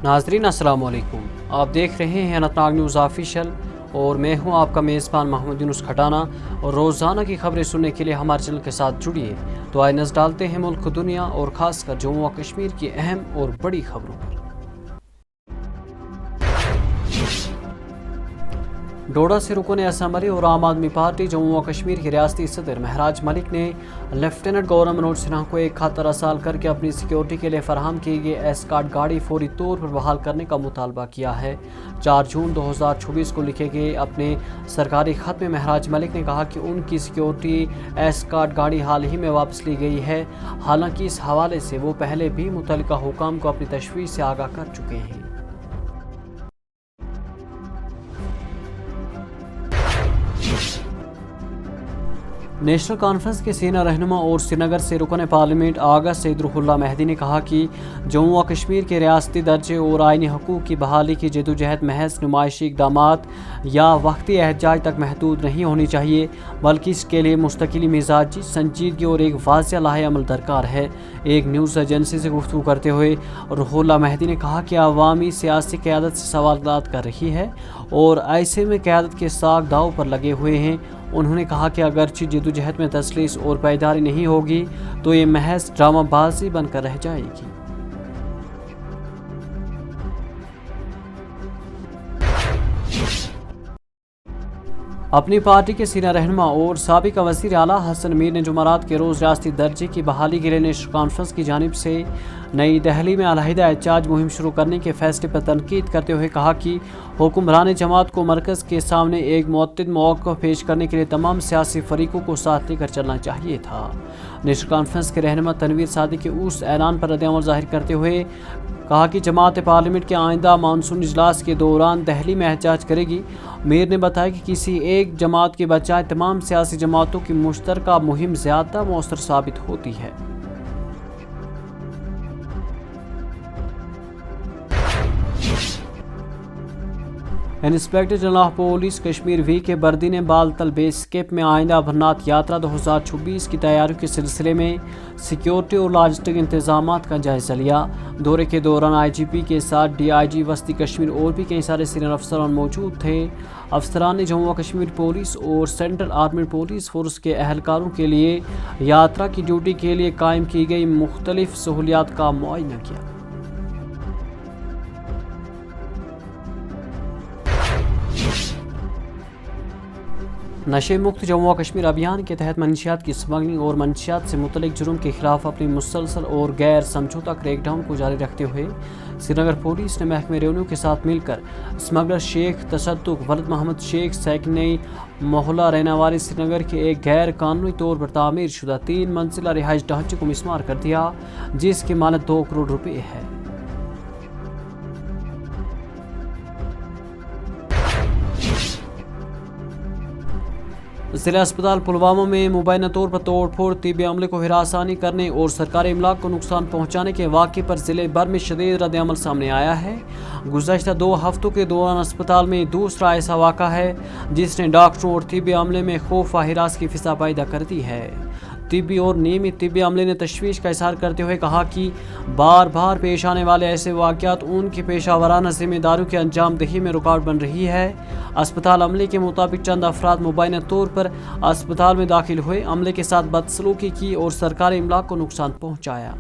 नाजरीन अस्सलाम वालेकुम। आप देख रहे हैं अनंतनाग न्यूज़ ऑफिशियल और मैं हूं आपका मेज़बान मोहम्मद यूनुस खटाना। और रोज़ाना की खबरें सुनने के लिए हमारे चैनल के साथ जुड़िए। तो आइए नज़र डालते हैं मुल्क, दुनिया और ख़ासकर जम्मू व कश्मीर की अहम और बड़ी खबरों पर। डोडा से रुकन असम्बली और आम आदमी पार्टी जम्मू व कश्मीर के रियासती सदर महराज मलिक ने लेफ्टिनेंट गवर्नर मनोज सिन्हा को एक खत अरसाल करके अपनी सिक्योरिटी के लिए फराहम की गई एस्कॉर्ट गाड़ी फौरी तौर पर बहाल करने का मुतालबा किया है। 4 जून 2024 को लिखे गए अपने सरकारी खत में महराज मलिक ने कहा कि उनकी सिक्योरिटी एस्कॉर्ट गाड़ी हाल ही में वापस ली गई है। हालांकि इस हवाले से वो पहले भी मुतल्लिका हुकाम को अपनी तशवीश से आगाह कर चुके हैं। नेशनल कॉन्फ्रेंस के सीनियर रहनुमा और श्रीनगर से रुकन पार्लियामेंट आगा सैयदुल्लाह मेहदी ने कहा कि जम्मू व कश्मीर के रियासती दर्जे और आइनी हकूक़ की बहाली की जदोजहद महज नुमाइशी इक़दामात या वक्ती एहतजाज तक महदूद नहीं होनी चाहिए, बल्कि इसके लिए मुस्तकिल मिजाजी, संजीदगी और एक वाज़ेह लाहे अमल दरकार है। एक न्यूज़ एजेंसी से गुफ्तगू करते हुए रुहुल्लाह मेहदी ने कहा कि अवामी सियासी क़यादत से सवालात कर रही है और ऐसे में क़यादत के साख दाव पर लगे हुए हैं। उन्होंने कहा कि अगरचे जदोजहद में तसलीस और पायदारी नहीं होगी तो ये महज ड्रामाबाजी बनकर रह जाएगी। अपनी पार्टी के सीनियर रहनुमा और साबिक वज़ीर आला हसन मीर ने जुमेरात के रोज़ रियासती दर्जे की बहाली के लिए नेशनल कॉन्फ्रेंस की जानिब से नई दिल्ली में अलहदा एहतजाज मुहिम शुरू करने के फैसले पर तनकीद करते हुए कहा कि हुक्मरान जमात को मरकज़ के सामने एक मुअत्तद मौक़िफ़ पेश करने के लिए तमाम सियासी फरीकों को साथ लेकर चलना चाहिए था। नेशनल कॉन्फ्रेंस के रहनुमा तनवीर सादिक के उस ऐलान पर रद्द-ए-अमल ज़ाहिर करते हुए कहा कि जमात पार्लियामेंट के आइंदा मानसून इजलास के दौरान दिल्ली में एहतजाज करेगी। मीर ने बताया कि किसी एक जमात के बजाय तमाम सियासी जमातों की मुश्तरका मुहिम ज़्यादा मौसर साबित होती है। Inspector general of police Kashmir V K बर्दी ने बालतल बेस कैंप में आइंदा अमरनाथ यात्रा 2026 की तैयारियों के सिलसिले में सिक्योरिटी और लॉजिस्टिक इंतजामात का जायजा लिया। दौरे के दौरान IGP के साथ DIG वस्ती कश्मीर और भी कई सारे सीनियर अफसरान मौजूद थे। अफसरान ने जम्मू व कश्मीर पुलिस और सेंट्रल आर्म्ड पुलिस फोर्स के अहलकारों के लिए यात्रा की ड्यूटी के लिए कायम की गई मुख्तलिफ सहूलियात का मुआयना किया। नशे मुक्त जम्मू व कश्मीर अभियान के तहत मंशियात की स्मगलिंग और मंशियात से मुतल्लिक जुर्म के खिलाफ अपनी मुसलसल और गैर समझौता क्रैकडाउन को जारी रखते हुए श्रीनगर पुलिस ने महकमे रेवेन्यू के साथ मिलकर स्मगलर शेख तसद्दुक वलद मोहम्मद शेख सैकनई मोहल्ला रहने वाले श्रीनगर के एक गैर कानूनी तौर पर तामीर शुदा 3 मंजिला रिहाइश ढांचे को मिसमार कर दिया, जिसकी मानत 2 करोड़ रुपये है। ज़िला अस्पताल पुलवामा में मुबैना तौर पर तोड़ फोड़, तिब्बी अमले को हिरासानी करने और सरकारी इमलाक को नुकसान पहुँचाने के वाक़े पर ज़िले भर में शदीद रद्द-ए-अमल सामने आया है। गुज़श्ता 2 हफ्तों के दौरान अस्पताल में दूसरा ऐसा वाक़ा है जिसने डॉक्टरों और तिब्बी अमले में खौफ व हिरास की फ़िज़ा पैदा कर दी है। तिब्बी और नियमित तिब्बी अमले ने तशवीश का इज़हार करते हुए कहा कि बार बार पेश आने वाले ऐसे वाक़यात उनकी पेशावराना ज़िम्मेदारियों की अंजाम दही में रुकावट बन रही है। अस्पताल अमले के मुताबिक चंद अफराद मुबैना तौर पर अस्पताल में दाखिल हुए, अमले के साथ बदसलूकी की और सरकारी इमलाक को नुकसान पहुँचाया।